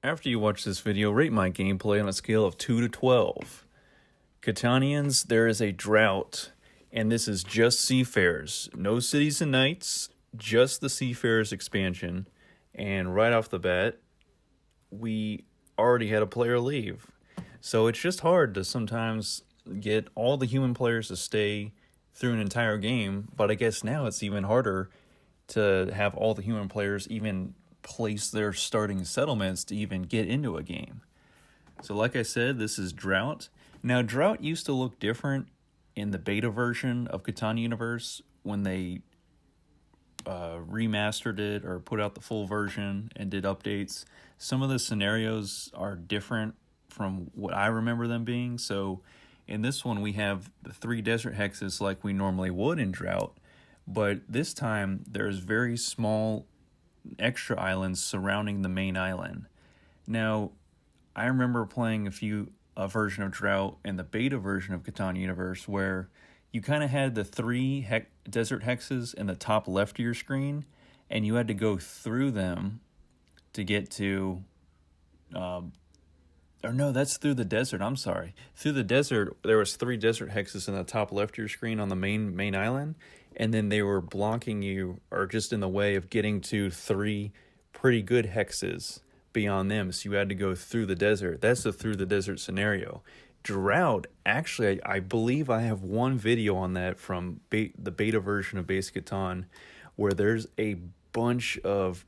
After you watch this video, rate my gameplay on a scale of 2 to 12. Catanians, there is a drought, and this is just Seafarers. No Cities and Nights, just the Seafarers expansion. And right off the bat, we already had a player leave. So it's just hard to sometimes get all the human players to stay through an entire game, but I guess now it's even harder to have all the human players even place their starting settlements to even get into a game. So like I said, this is Drought. Now, Drought used to look different in the beta version of Catan Universe when they remastered it or put out the full version and did updates. Some of the scenarios are different from what I remember them being. So in this one, we have the 3 desert hexes like we normally would in Drought, but this time there's very small extra islands surrounding the main island. Now, I remember playing a version of Drought and the beta version of Catan Universe where you kind of had the 3 desert hexes in the top left of your screen, and you had to go through them to get to or no, that's through the desert. I'm sorry. Through the desert, there was 3 desert hexes in the top left of your screen on the main island, and then they were blocking you or just in the way of getting to 3 pretty good hexes beyond them. So you had to go through the desert. That's the through the desert scenario. Drought, actually, I believe I have one video on that from the beta version of Base Catan where there's a bunch of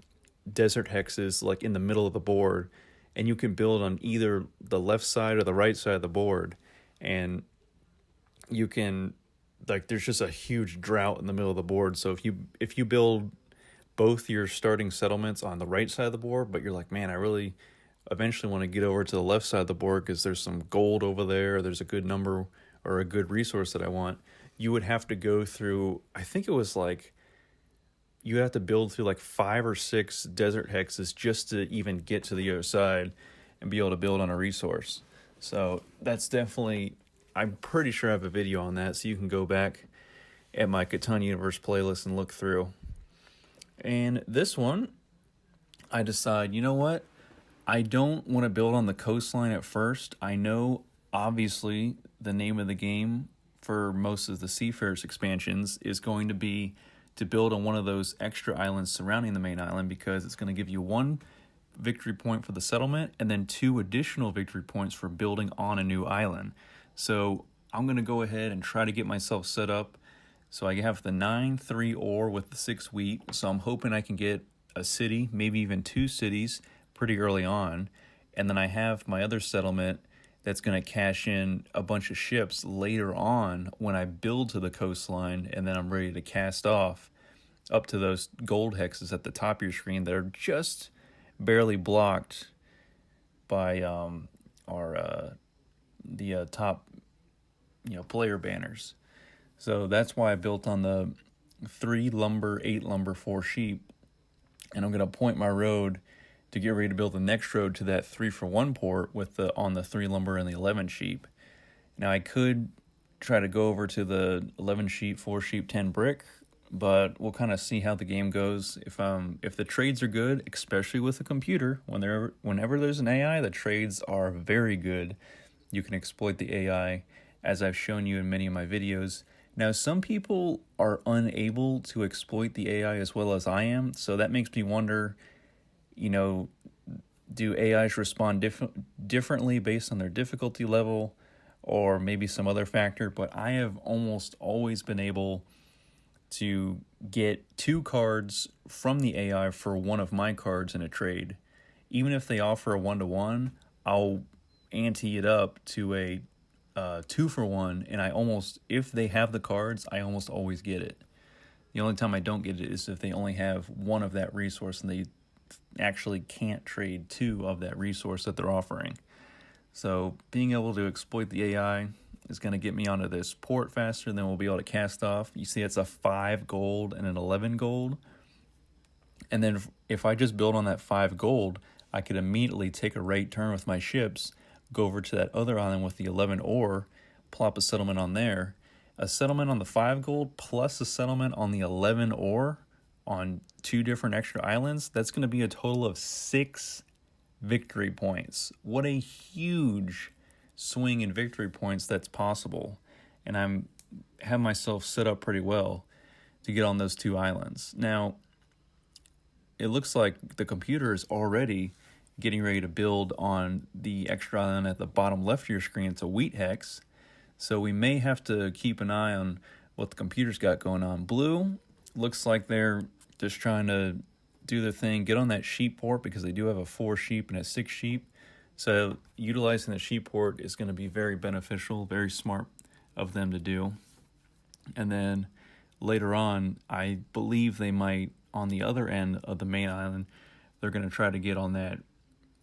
desert hexes like in the middle of the board, and you can build on either the left side or the right side of the board, and you can, like, there's just a huge drought in the middle of the board. So if you build both your starting settlements on the right side of the board, but you're like, man, I really eventually want to get over to the left side of the board because there's some gold over there, or there's a good number or a good resource that I want, you would have to go through, I think it was like, you have to build through like 5 or 6 desert hexes just to even get to the other side and be able to build on a resource. So that's definitely, I'm pretty sure I have a video on that, so you can go back at my Catan Universe playlist and look through. And this one, I decide, you know what? I don't want to build on the coastline at first. I know, obviously, the name of the game for most of the Seafarers expansions is going to be to build on one of those extra islands surrounding the main island, because it's going to give you 1 victory point for the settlement and then 2 additional victory points for building on a new island. So I'm going to go ahead and try to get myself set up. So I have the 9-3 ore with the 6 wheat. So I'm hoping I can get a city, maybe even 2 cities pretty early on. And then I have my other settlement that's going to cash in a bunch of ships later on when I build to the coastline, and then I'm ready to cast off up to those gold hexes at the top of your screen that are just barely blocked by the top player banners. So that's why I built on the 3 lumber, 8 lumber, 4 sheep, and I'm going to point my road to get ready to build the next road to that 3-for-1 port with on the 3 lumber and the 11 sheep. Now I could try to go over to the 11 sheep, 4 sheep, 10 brick, but we'll kind of see how the game goes. If the trades are good, especially with a computer, whenever there's an AI, the trades are very good. You can exploit the AI, as I've shown you in many of my videos. Now, some people are unable to exploit the AI as well as I am, so that makes me wonder, do AIs respond differently based on their difficulty level or maybe some other factor? But I have almost always been able to get 2 cards from the AI for one of my cards in a trade. Even if they offer a 1-to-1, I'll ante it up to a 2-for-1, and if they have the cards, I almost always get it. The only time I don't get it is if they only have 1 of that resource and they actually can't trade 2 of that resource that they're offering. So being able to exploit the AI is going to get me onto this port faster, and then we'll be able to cast off. You see it's a 5 gold and an 11 gold. And then if I just build on that 5 gold, I could immediately take a right turn with my ships, go over to that other island with the 11 ore, plop a settlement on there. A settlement on the 5 gold plus a settlement on the 11 ore on 2 different extra islands, that's going to be a total of 6 victory points. What a huge swing in victory points that's possible. And I'm have myself set up pretty well to get on those 2 islands. Now, it looks like the computer is already getting ready to build on the extra island at the bottom left of your screen. It's a wheat hex. So we may have to keep an eye on what the computer's got going on. Blue looks like they're just trying to do their thing, get on that sheep port because they do have a 4 sheep and a 6 sheep. So utilizing the sheep port is going to be very beneficial, very smart of them to do. And then later on, I believe they might, on the other end of the main island, they're going to try to get on that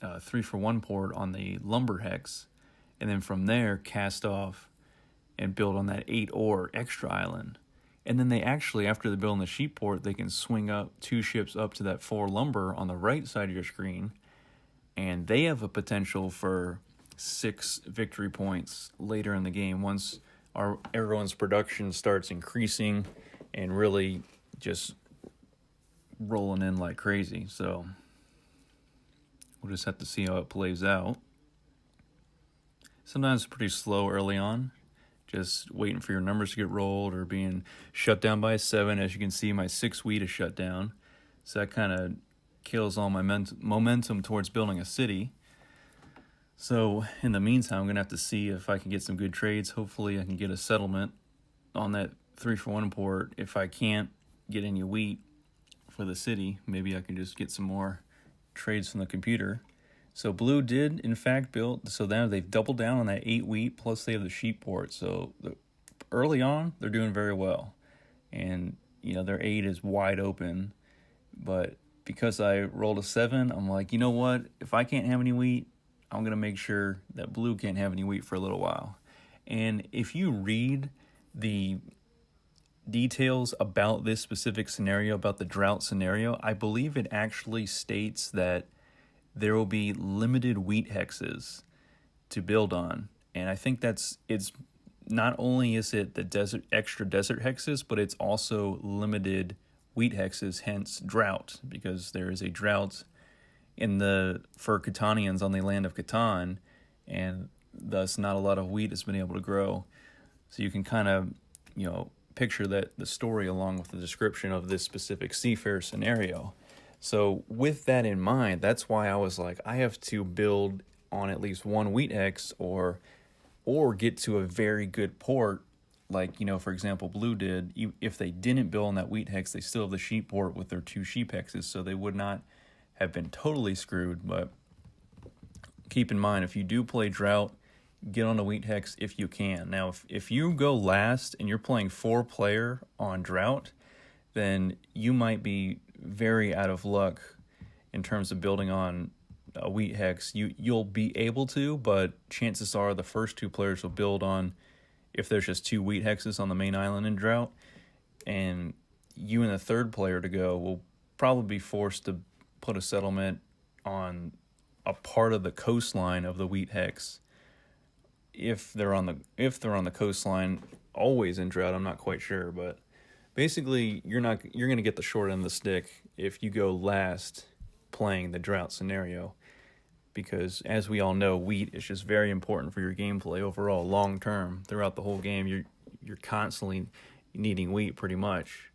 3-for-1 port on the lumber hex, and then from there cast off and build on that 8 ore extra island. And then they actually, after they build on the sheep port, they can swing up 2 ships up to that 4 lumber on the right side of your screen, and they have a potential for 6 victory points later in the game once everyone's production starts increasing and really just rolling in like crazy. So we'll just have to see how it plays out. Sometimes it's pretty slow early on, just waiting for your numbers to get rolled or being shut down by a 7. As you can see, my 6 wheat is shut down. So that kind of kills all my momentum towards building a city. So in the meantime, I'm going to have to see if I can get some good trades. Hopefully I can get a settlement on that 3-for-1 port. If I can't get any wheat for the city, maybe I can just get some more trades from the computer. So blue did, in fact, build. So now they've doubled down on that 8 wheat, plus they have the sheep port. So early on, they're doing very well. And, their 8 is wide open. But because I rolled a 7, I'm like, you know what? If I can't have any wheat, I'm going to make sure that blue can't have any wheat for a little while. And if you read the details about this specific scenario, about the drought scenario, I believe it actually states that there will be limited wheat hexes to build on. And I think it's not only is it the extra desert hexes, but it's also limited wheat hexes, hence drought, because there is a drought for Catanians on the land of Catan, and thus not a lot of wheat has been able to grow. So you can kind of, picture that the story along with the description of this specific seafarer scenario. So with that in mind, that's why I was like, I have to build on at least 1 wheat hex or get to a very good port. Like, for example, blue did. If they didn't build on that wheat hex, they still have the sheep port with their 2 sheep hexes, so they would not have been totally screwed. But keep in mind, if you do play drought, get on the wheat hex if you can. Now, if you go last and you're playing 4-player on drought, then you might be very out of luck in terms of building on a wheat hex. You'll be able to, but chances are the first 2 players will build on, if there's just 2 wheat hexes on the main island in drought, and you and the 3rd player to go will probably be forced to put a settlement on a part of the coastline of the wheat hex. If they're on the coastline always in drought, I'm not quite sure, but basically you're going to get the short end of the stick if you go last playing the drought scenario, because as we all know, wheat is just very important for your gameplay overall long term. Throughout the whole game, you're constantly needing wheat pretty much.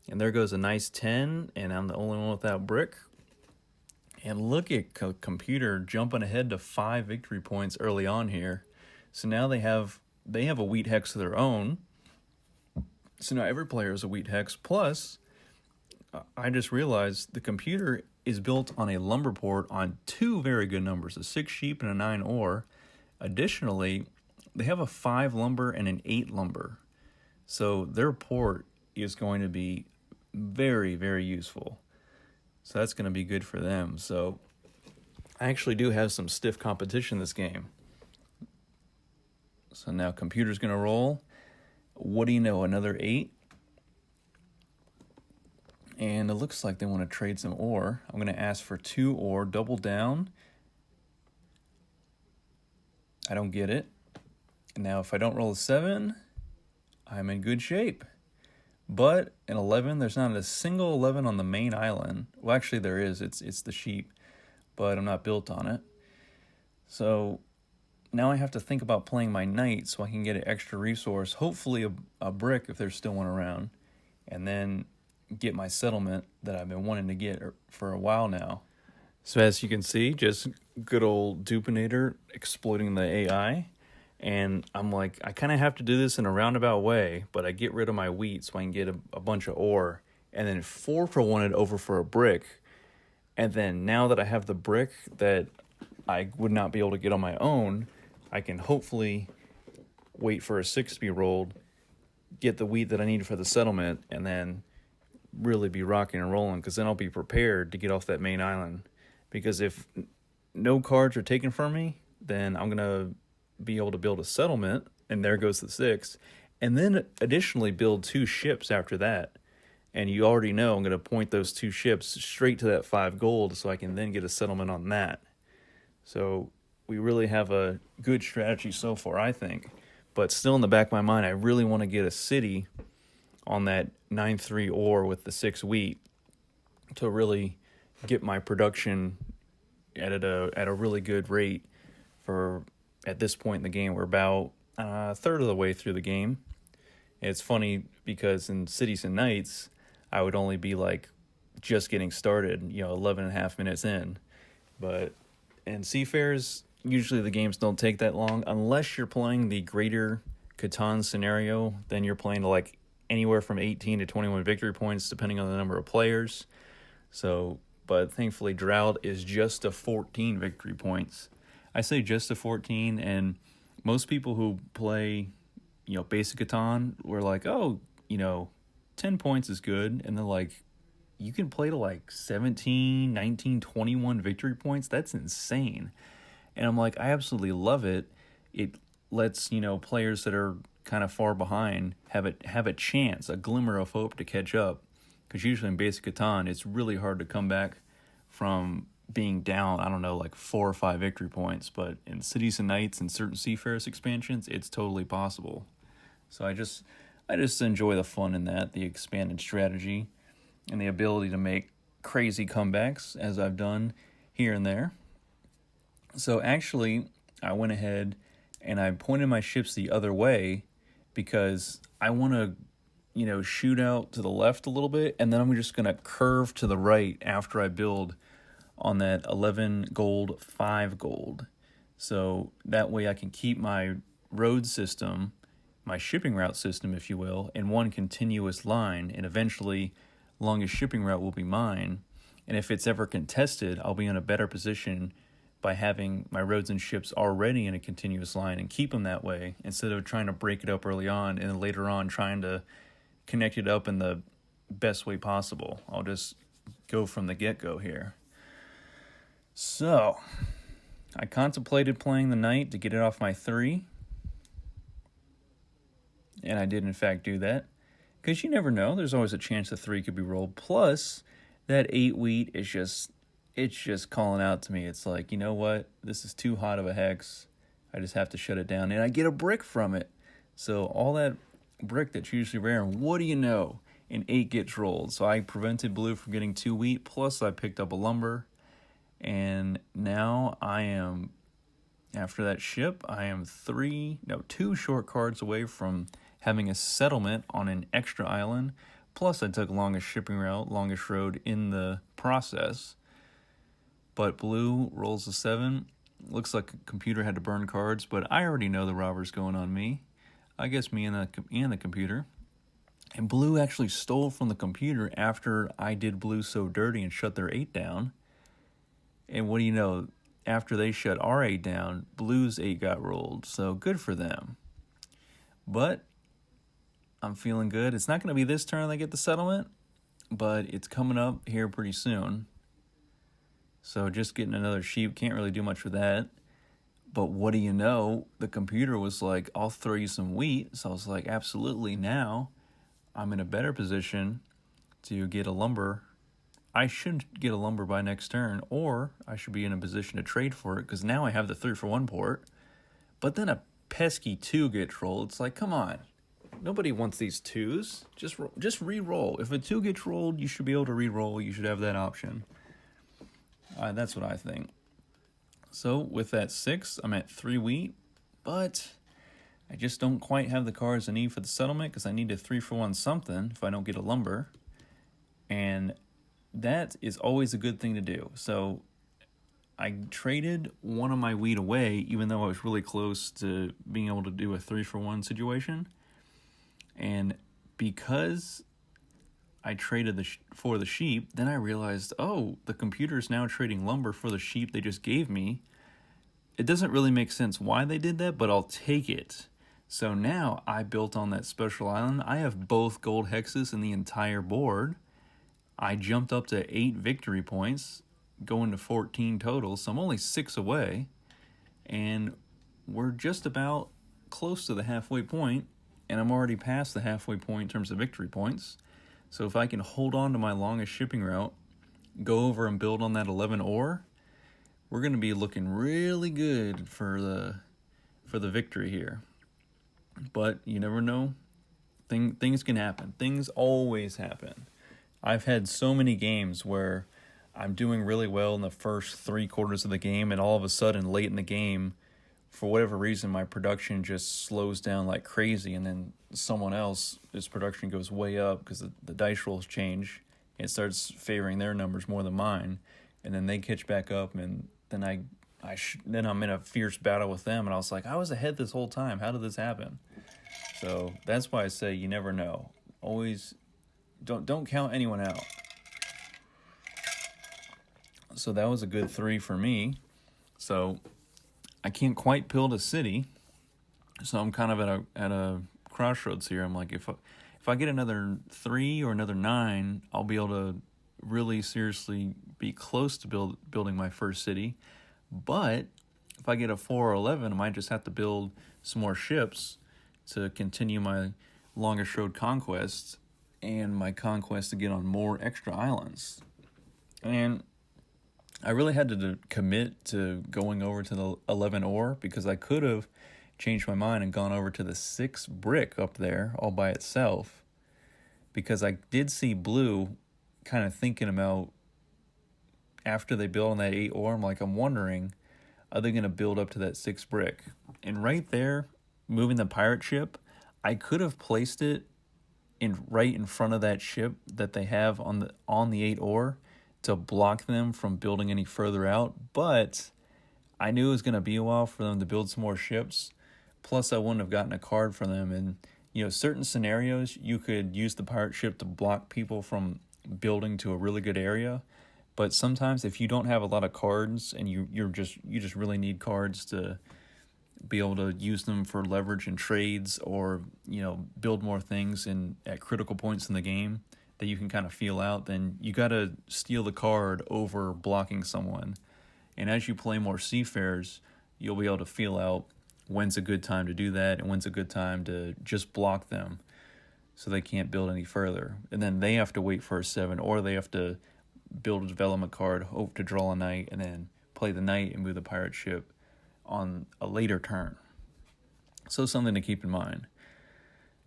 And there goes a nice 10, and I'm the only one without brick. And look at computer jumping ahead to 5 victory points early on here. So now they have a wheat hex of their own. So now every player is a wheat hex. Plus, I just realized the computer is built on a lumber port on 2 very good numbers, a 6 sheep and a 9 ore. Additionally, they have a 5 lumber and an 8 lumber. So their port is going to be very, very useful. So that's going to be good for them. So I actually do have some stiff competition this game. So now computer's going to roll. What do you know? Another 8. And it looks like they want to trade some ore. I'm going to ask for 2 ore, double down. I don't get it. Now, if I don't roll a 7, I'm in good shape. But an 11, there's not a single 11 on the main island. Well, actually there is. It's the sheep. but I'm not built on it. So now I have to think about playing my knight so I can get an extra resource, hopefully a brick if there's still one around, and then get my settlement that I've been wanting to get for a while now. So as you can see, just good old Dupinator exploiting the AI. And I'm like, I kind of have to do this in a roundabout way, but I get rid of my wheat so I can get a bunch of ore, and then 4 for 1 it over for a brick. And then now that I have the brick that I would not be able to get on my own, I can hopefully wait for a 6 to be rolled, get the wheat that I need for the settlement, and then really be rocking and rolling, because then I'll be prepared to get off that main island. Because if no cards are taken from me, then I'm going to be able to build a settlement, and there goes the 6, and then additionally build 2 ships after that. And you already know I'm going to point those 2 ships straight to that 5 gold so I can then get a settlement on that. So we really have a good strategy so far, I think. But still in the back of my mind, I really want to get a city on that 9-3 ore with the 6 wheat to really get my production at a really good rate. For at this point in the game, we're about a third of the way through the game. And it's funny because in Cities and Knights, I would only be like just getting started, 11 and a half minutes in. But in Seafarers, usually the games don't take that long unless you're playing the greater Catan scenario. Then you're playing to like anywhere from 18 to 21 victory points depending on the number of players. So, but thankfully Drought is just to 14 victory points. I say just to 14, and most people who play, basic Catan were like, 10 points is good. And they're like, you can play to like 17, 19, 21 victory points. That's insane. And I'm like, I absolutely love it. It lets, players that are kind of far behind have a chance, a glimmer of hope to catch up. Because usually in basic Catan, it's really hard to come back from being down, 4 or 5 victory points. But in Cities and Knights and certain Seafarers expansions, it's totally possible. So I just enjoy the fun in that, the expanded strategy, and the ability to make crazy comebacks, as I've done here and there. So actually, I went ahead and I pointed my ships the other way because I want to, shoot out to the left a little bit, and then I'm just going to curve to the right after I build on that 11 gold, 5 gold. So that way I can keep my road system, my shipping route system, if you will, in one continuous line, and eventually longest shipping route will be mine. And if it's ever contested, I'll be in a better position by having my roads and ships already in a continuous line and keep them that way, instead of trying to break it up early on and then later on trying to connect it up in the best way possible. I'll just go from the get-go here. So, I contemplated playing the knight to get it off my 3. And I did in fact do that. Because you never know, there's always a chance the 3 could be rolled. Plus, that 8 wheat is just calling out to me. It's like, you know what? This is too hot of a hex. I just have to shut it down. And I get a brick from it. So all that brick that's usually rare, and what do you know? An 8 gets rolled. So I prevented blue from getting 2 wheat. Plus I picked up a lumber. And now I am, after that ship, I am 2 short cards away from having a settlement on an extra island. Plus I took longest shipping route, longest road in the process. But blue rolls a 7. Looks like a computer had to burn cards, but I already know the robber's going on me. I guess me and the computer. And blue actually stole from the computer after I did blue so dirty and shut their 8 down. And what do you know? After they shut our 8 down, blue's 8 got rolled. So good for them. But I'm feeling good. It's not going to be this turn they get the settlement, but it's coming up here pretty soon. So just getting another sheep, can't really do much with that. But what do you know? The computer was like, I'll throw you some wheat. So I was like, absolutely. Now I'm in a better position to get a lumber. I should get a lumber by next turn, or I should be in a position to trade for it, because now I have the 3 for 1 port. But then a pesky 2 gets rolled. It's like, come on. Nobody wants these 2s. Just re-roll. If a 2 gets rolled, you should be able to re-roll. You should have that option. That's what I think. So with that 6, I'm at 3 wheat, but I just don't quite have the cards I need for the settlement because I need a 3-for-1 something if I don't get a lumber. And that is always a good thing to do. So I traded one of my wheat away, even though I was really close to being able to do a 3-for-1 situation. And because I traded for the sheep, then I realized, oh, the computer is now trading lumber for the sheep they just gave me. It doesn't really make sense why they did that, but I'll take it. So now I built on that special island. I have both gold hexes in the entire board. I jumped up to 8 victory points, going to 14 total, so I'm only 6 away. And we're just about close to the halfway point, and I'm already past the halfway point in terms of victory points. So if I can hold on to my longest shipping route, go over and build on that 11 ore, we're going to be looking really good for the victory here. But you never know. Things can happen. Things always happen. I've had so many games where I'm doing really well in the first 3 quarters of the game, and all of a sudden, late in the game, for whatever reason, my production just slows down like crazy, and then someone else's production goes way up because the dice rolls change. It starts favoring their numbers more than mine, and then they catch back up, and then then I'm in a fierce battle with them, and I was like, I was ahead this whole time. How did this happen? So that's why I say you never know. Always don't count anyone out. So that was a good 3 for me. So I can't quite build a city, so I'm kind of at a crossroads here. I'm like, if I get another 3 or another 9, I'll be able to really seriously be close to building my first city. But if I get a 4 or 11, I might just have to build some more ships to continue my longest road conquest and my conquest to get on more extra islands. And I really had to commit to going over to the 11 ore because I could have changed my mind and gone over to the 6 brick up there all by itself, because I did see blue kind of thinking about after they build on that 8 ore, I'm wondering, are they going to build up to that 6 brick? And right there, moving the pirate ship, I could have placed it right in front of that ship that they have on the 8 ore to block them from building any further out, but I knew it was going to be a while for them to build some more ships. Plus, I wouldn't have gotten a card for them. And, certain scenarios, you could use the pirate ship to block people from building to a really good area. But sometimes if you don't have a lot of cards and you just really need cards to be able to use them for leverage and trades, or, build more things at critical points in the game that you can kind of feel out, then you got to steal the card over blocking someone. And as you play more Seafarers, you'll be able to feel out when's a good time to do that and when's a good time to just block them so they can't build any further. And then they have to wait for a 7, or they have to build a development card, hope to draw a knight, and then play the knight and move the pirate ship on a later turn. So something to keep in mind.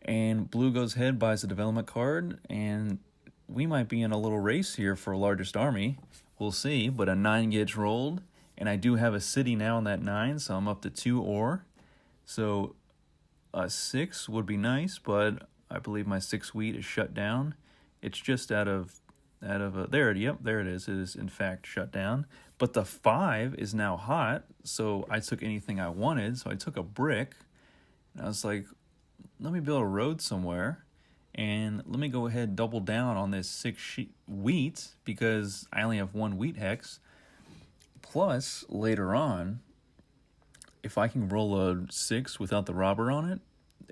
And blue goes ahead, buys a development card, and we might be in a little race here for largest army. We'll see, but a 9 gets rolled, and I do have a city now on that 9, so I'm up to 2 ore. So a 6 would be nice, but I believe my 6 wheat is shut down. It's just there it is. It is in fact shut down. But the 5 is now hot, so I took anything I wanted. So I took a brick, and I was like, let me build a road somewhere, and let me go ahead and double down on this 6 wheat, because I only have 1 wheat hex. Plus, later on, if I can roll a 6 without the robber on it,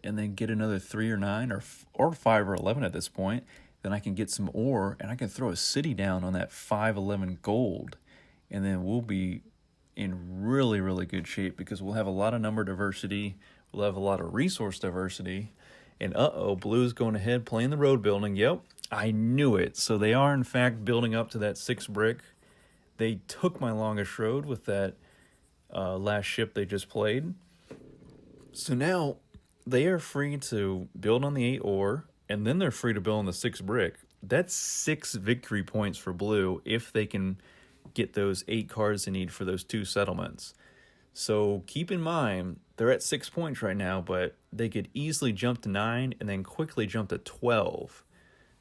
and then get another 3 or 9 or 5 or 11 at this point, then I can get some ore, and I can throw a city down on that 5-11 gold, and then we'll be in really, really good shape, because we'll have a lot of number diversity, we'll have a lot of resource diversity, and Blue's going ahead playing the road building. Yep, I knew it. So they are in fact building up to that 6 brick. They took my longest road with that last ship they just played. So now they are free to build on the 8 ore, and then they're free to build on the 6 brick. That's 6 victory points for blue if they can get those 8 cards they need for those 2 settlements. So keep in mind, they're at 6 points right now, but they could easily jump to 9 and then quickly jump to 12.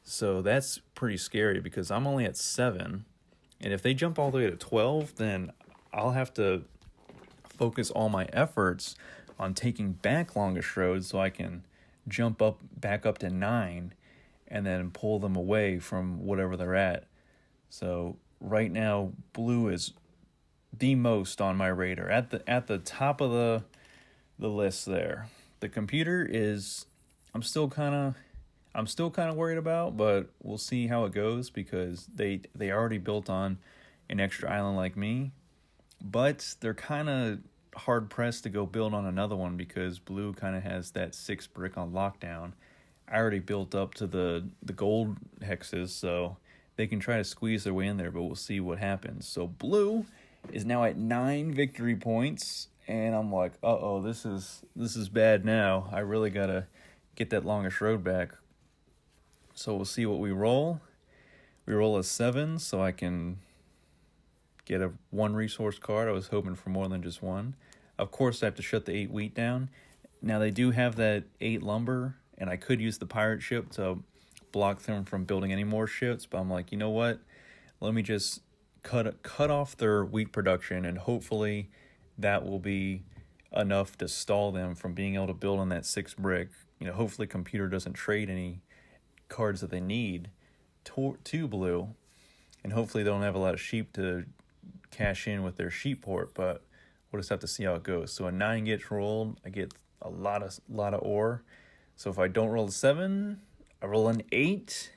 So that's pretty scary because I'm only at 7. And if they jump all the way to 12, then I'll have to focus all my efforts on taking back Longest Road so I can jump back up to 9 and then pull them away from whatever they're at. So right now, blue is the most on my radar, at the top of the list there. The computer is I'm still kind of worried about, but we'll see how it goes because they already built on an extra island like me, but they're kind of hard pressed to go build on another one because blue kind of has that 6 brick on lockdown. I already built up to the gold hexes, so they can try to squeeze their way in there, but we'll see what happens. So blue is now at 9 victory points, and I'm like, this is bad now. I really gotta get that Longest Road back. So we'll see what we roll. We roll a 7, so I can get a 1 resource card. I was hoping for more than just 1. Of course, I have to shut the 8 wheat down. Now, they do have that 8 lumber, and I could use the pirate ship to block them from building any more ships, but I'm like, you know what? Let me just cut off their wheat production, and hopefully that will be enough to stall them from being able to build on that 6 brick. Hopefully computer doesn't trade any cards that they need to blue, and hopefully they don't have a lot of sheep to cash in with their sheep port, but we'll just have to see how it goes. So a 9 gets rolled, I get a lot of ore. So if I don't roll a 7, I roll an 8,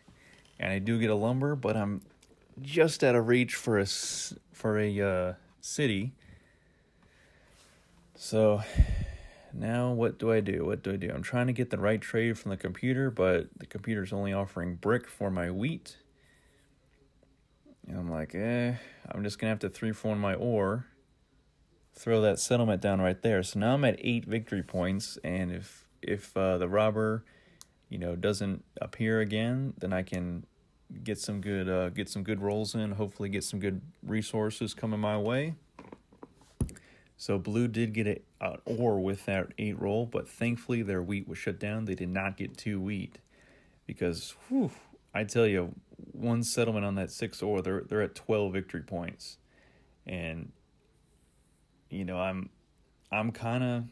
and I do get a lumber, but I'm just out of reach for a city. So now what do I do? I'm trying to get the right trade from the computer, but the computer's only offering brick for my wheat. And I'm like, I'm just going to have to 3-for-1 my ore, throw that settlement down right there. So now I'm at 8 victory points, and if the robber, doesn't appear again, then I can get some good rolls in, hopefully get some good resources coming my way. So blue did get an ore with that 8 roll, but thankfully their wheat was shut down. They did not get 2 wheat because, I tell you, 1 settlement on that 6 ore, they're at 12 victory points, and I'm kind of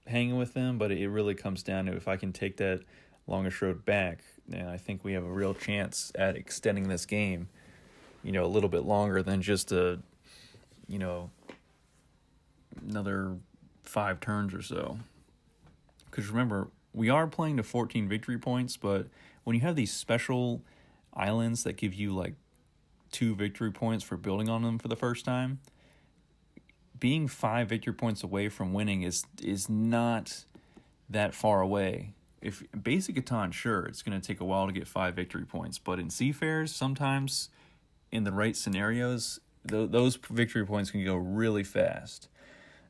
hanging with them, but it really comes down to if I can take that Longest Road back, then I think we have a real chance at extending this game, a little bit longer than just another 5 turns or so. Because remember, we are playing to 14 victory points, but when you have these special islands that give you like 2 victory points for building on them for the first time, being 5 victory points away from winning is not that far away. If basic Catan, sure, it's going to take a while to get 5 victory points, but in Seafarers, sometimes in the right scenarios, those victory points can go really fast.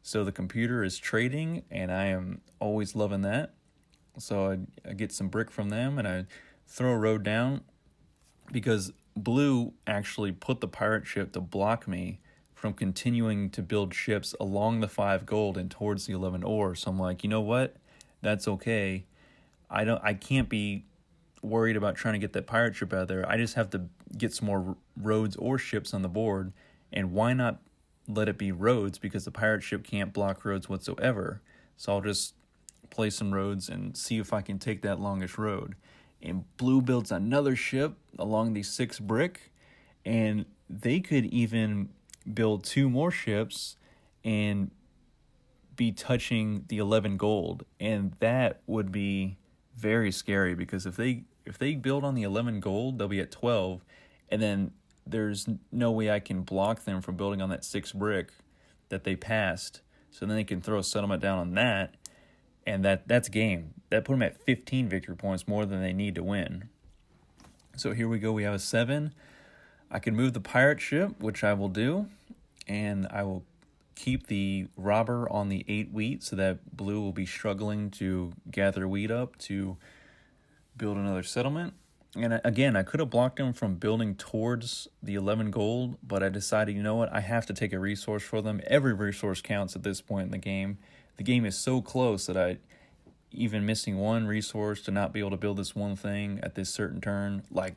So the computer is trading, and I am always loving that. So I get some brick from them, and I throw a road down because blue actually put the pirate ship to block me from continuing to build ships along the 5 gold and towards the 11 ore. So I'm like, you know what? That's okay. I can't be worried about trying to get that pirate ship out of there. I just have to get some more roads or ships on the board, and why not let it be roads, because the pirate ship can't block roads whatsoever. So I'll just play some roads and see if I can take that Longest Road. And blue builds another ship along the 6 brick, and they could even build 2 more ships and be touching the 11 gold, and that would be very scary, because if they build on the 11 gold, they'll be at 12, and then there's no way I can block them from building on that 6 brick that they passed. So then they can throw a settlement down on that, and that's game. That put them at 15 victory points, more than they need to win. So here we go. We have a 7. I can move the pirate ship, which I will do, and I will keep the robber on the 8 wheat so that blue will be struggling to gather wheat up to build another settlement. And again, I could have blocked them from building towards the 11 gold, but I decided, you know what, I have to take a resource for them. Every resource counts at this point in the game. The game is so close that even missing one resource to not be able to build this one thing at this certain turn, like,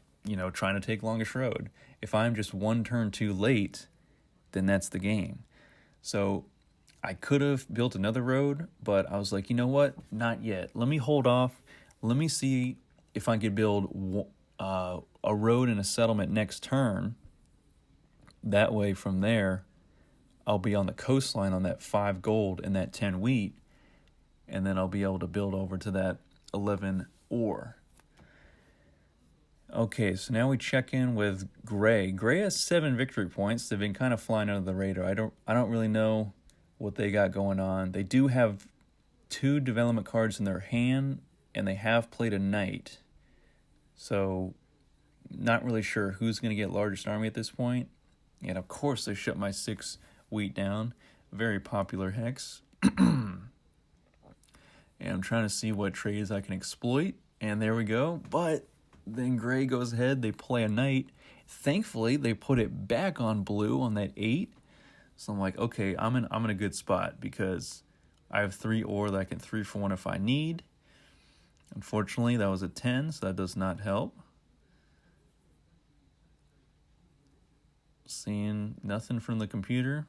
trying to take longest road. If I'm just one turn too late, then that's the game. So I could have built another road, but I was like, you know what? Not yet. Let me hold off. Let me see if I could build a road and a settlement next turn. That way, from there, I'll be on the coastline on that 5 gold and that 10 wheat, and then I'll be able to build over to that 11 ore. Okay, so now we check in with Gray. Gray has 7 victory points. They've been kind of flying under the radar. I don't really know what they got going on. They do have 2 development cards in their hand, and they have played a knight. So, not really sure who's going to get largest army at this point. And of course, they shut my 6 wheat down. Very popular hex. And I'm trying to see what trades I can exploit. And there we go. But then Gray goes ahead. They play a knight. Thankfully, they put it back on blue on that 8. So I'm like, okay, I'm in a good spot because I have 3 ore that I can 3 for 1 if I need. Unfortunately, that was a 10, so that does not help. Seeing nothing from the computer.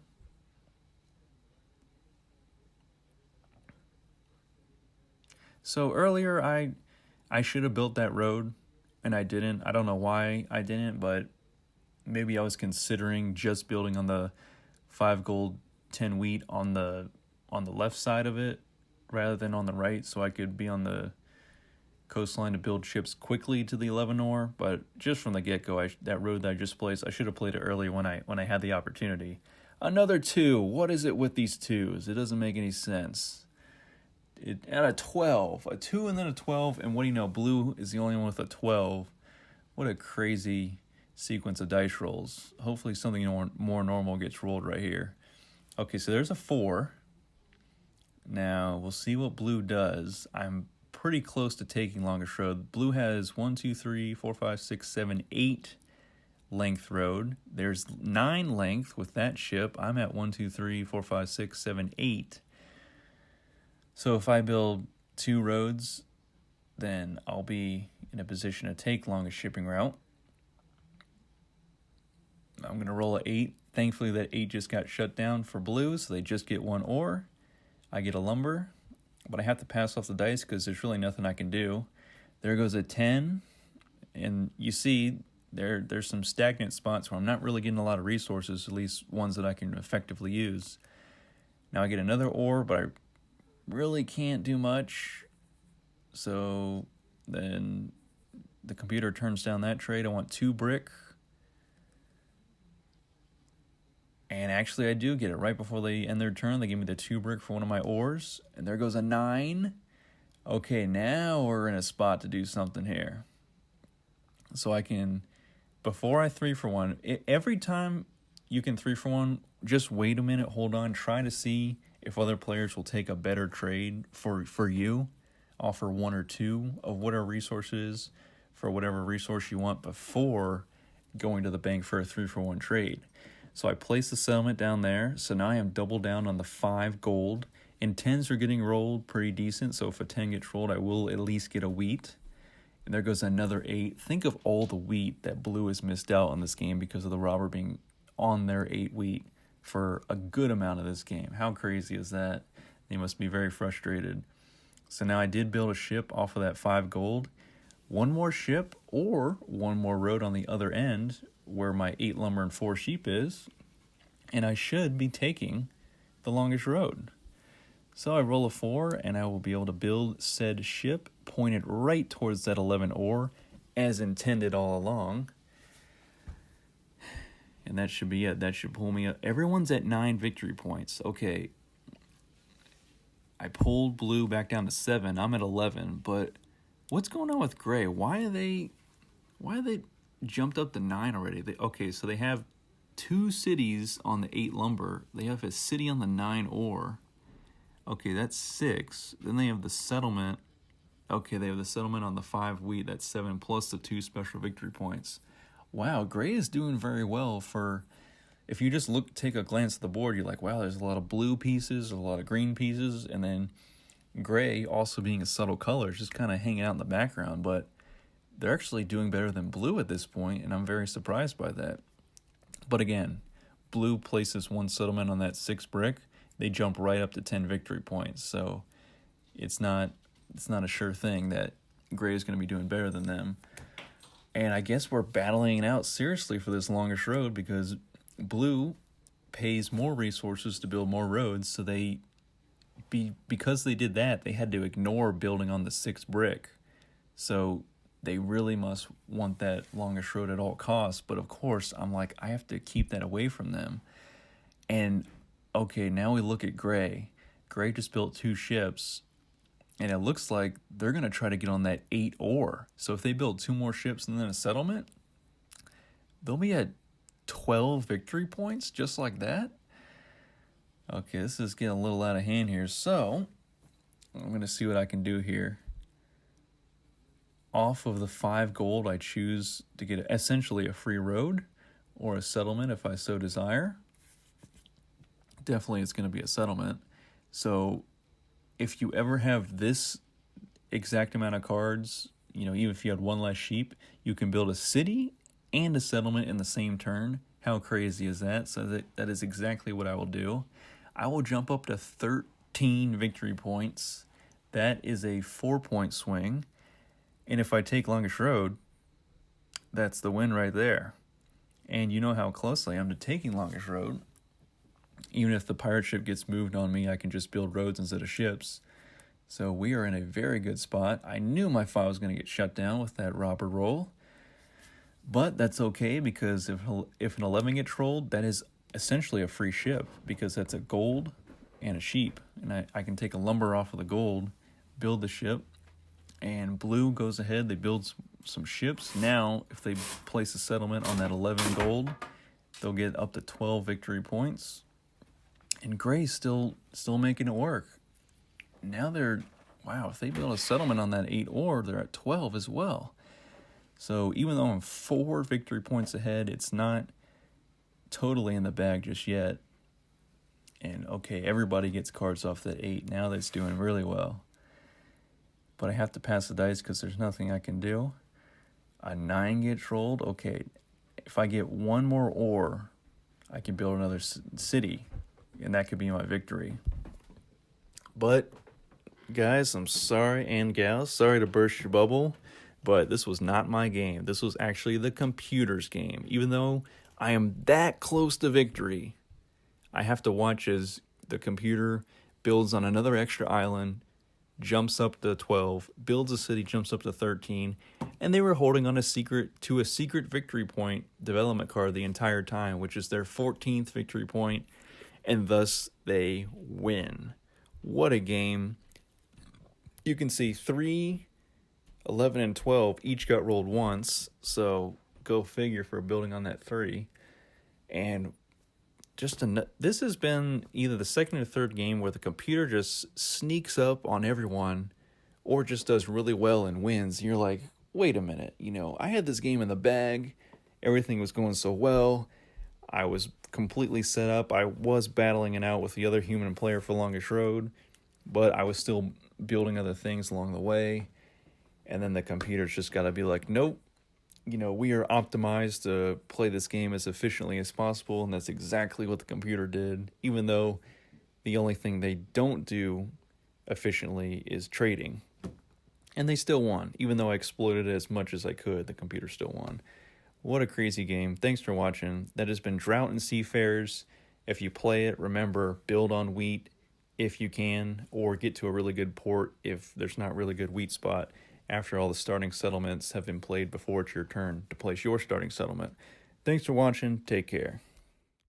So earlier, I should have built that road, and I didn't. I don't know why I didn't, but maybe I was considering just building on the 5 gold, 10 wheat on the left side of it, rather than on the right, so I could be on the coastline to build ships quickly to the 11 ore. But just from the get-go, that road that I just placed, I should have played it earlier when I had the opportunity. Another 2. What is it with these 2s? It doesn't make any sense. At a 12, a 2 and then a 12, and what do you know? Blue is the only one with a 12. What a crazy sequence of dice rolls. Hopefully something more normal gets rolled right here. Okay, so there's a 4. Now we'll see what blue does. I'm pretty close to taking longest road. Blue has 1, 2, 3, 4, 5, 6, 7, 8 length road. There's 9 length with that ship. I'm at 1, 2, 3, 4, 5, 6, 7, 8. So if I build 2 roads, then I'll be in a position to take longest shipping route. I'm going to roll an 8. Thankfully, that 8 just got shut down for blue, so they just get 1 ore. I get a lumber, but I have to pass off the dice because there's really nothing I can do. There goes a 10, and you see there's some stagnant spots where I'm not really getting a lot of resources, at least ones that I can effectively use. Now I get another ore, but I really can't do much. So then the computer turns down that trade. I want 2 brick. And actually I do get it right before they end their turn. They give me the 2 brick for one of my ores. And there goes a 9. Okay, now we're in a spot to do something here. So I can, before I 3 for 1, every time you can 3 for 1, just wait a minute, hold on, try to see if other players will take a better trade for you, offer 1 or 2 of whatever resources for whatever resource you want before going to the bank for a 3 for 1 trade. So I place the settlement down there. So now I am double down on the 5 gold. And 10s are getting rolled pretty decent. So if a 10 gets rolled, I will at least get a wheat. And there goes another 8. Think of all the wheat that blue has missed out on this game because of the robber being on their 8 wheat for a good amount of this game. How crazy is that? They must be very frustrated. So now I did build a ship off of that 5 gold. 1 more ship or 1 more road on the other end where my 8 lumber and 4 sheep is. And I should be taking the longest road. So I roll a 4 and I will be able to build said ship pointed right towards that 11 ore as intended all along. And that should be it. That should pull me up. Everyone's at 9 victory points. Okay. I pulled blue back down to 7. I'm at 11. But what's going on with gray? Why are they jumped up to 9 already? Okay, so they have 2 cities on the 8 lumber. They have a city on the 9 ore. Okay, that's 6. Then they have the settlement Okay, they have the settlement on the 5 wheat. That's 7 plus the 2 special victory points. Wow, gray is doing very well for... If you just take a glance at the board, you're like, wow, there's a lot of blue pieces, a lot of green pieces, and then gray, also being a subtle color, is just kind of hanging out in the background. But they're actually doing better than blue at this point, and I'm very surprised by that. But again, blue places 1 settlement on that 6 brick. They jump right up to 10 victory points. So it's not a sure thing that gray is going to be doing better than them. And I guess we're battling it out seriously for this longest road because blue pays more resources to build more roads, so because they did that, they had to ignore building on the 6 brick. So they really must want that longest road at all costs. But of course, I'm like, I have to keep that away from them. And okay, now we look at gray. Gray just built 2 ships, and it looks like they're going to try to get on that 8 ore. So if they build 2 more ships and then a settlement, they'll be at 12 victory points just like that. Okay, this is getting a little out of hand here. So I'm going to see what I can do here. Off of the 5 gold, I choose to get essentially a free road or a settlement if I so desire. Definitely it's going to be a settlement. So if you ever have this exact amount of cards, even if you had 1 less sheep, you can build a city and a settlement in the same turn. How crazy is that? So that is exactly what I will do. I will jump up to 13 victory points. That is a 4-point swing. And if I take longest road, that's the win right there. And you know how close I am to taking longest road. Even if the pirate ship gets moved on me, I can just build roads instead of ships. So we are in a very good spot. I knew my file was going to get shut down with that robber roll. But that's okay, because if an 11 gets rolled, that is essentially a free ship, because that's a gold and a sheep. And I can take a lumber off of the gold, build the ship, and blue goes ahead. They build some ships. Now, if they place a settlement on that 11 gold, they'll get up to 12 victory points. And gray's still making it work. Now if they build a settlement on that 8 ore, they're at 12 as well. So even though I'm 4 victory points ahead, it's not totally in the bag just yet. And okay, everybody gets cards off that 8. Now that's doing really well. But I have to pass the dice because there's nothing I can do. A 9 gets rolled. Okay, if I get 1 more ore, I can build another city, and that could be my victory. But guys, I'm sorry, and gals, sorry to burst your bubble, but this was not my game. This was actually the computer's game. Even though I am that close to victory, I have to watch as the computer builds on another extra island, jumps up to 12, builds a city, jumps up to 13, and they were holding on a secret victory point development card the entire time, which is their 14th victory point, and thus they win. What a game. You can see 3, 11, and 12 each got rolled once, so go figure for building on that 3. And this has been either the second or third game where the computer just sneaks up on everyone or just does really well and wins. And you're like, wait a minute, I had this game in the bag. Everything was going so well. I was completely set up. I was battling it out with the other human player for longest road, but I was still building other things along the way. And then the computer's just got to be like, nope, we are optimized to play this game as efficiently as possible, and that's exactly what the computer did, even though the only thing they don't do efficiently is trading. And they still won. Even though I exploited it as much as I could, the computer still won. What a crazy game. Thanks for watching. That has been Drought and Seafarers. If you play it, remember, build on wheat if you can, or get to a really good port if there's not really good wheat spot after all the starting settlements have been played before it's your turn to place your starting settlement. Thanks for watching. Take care.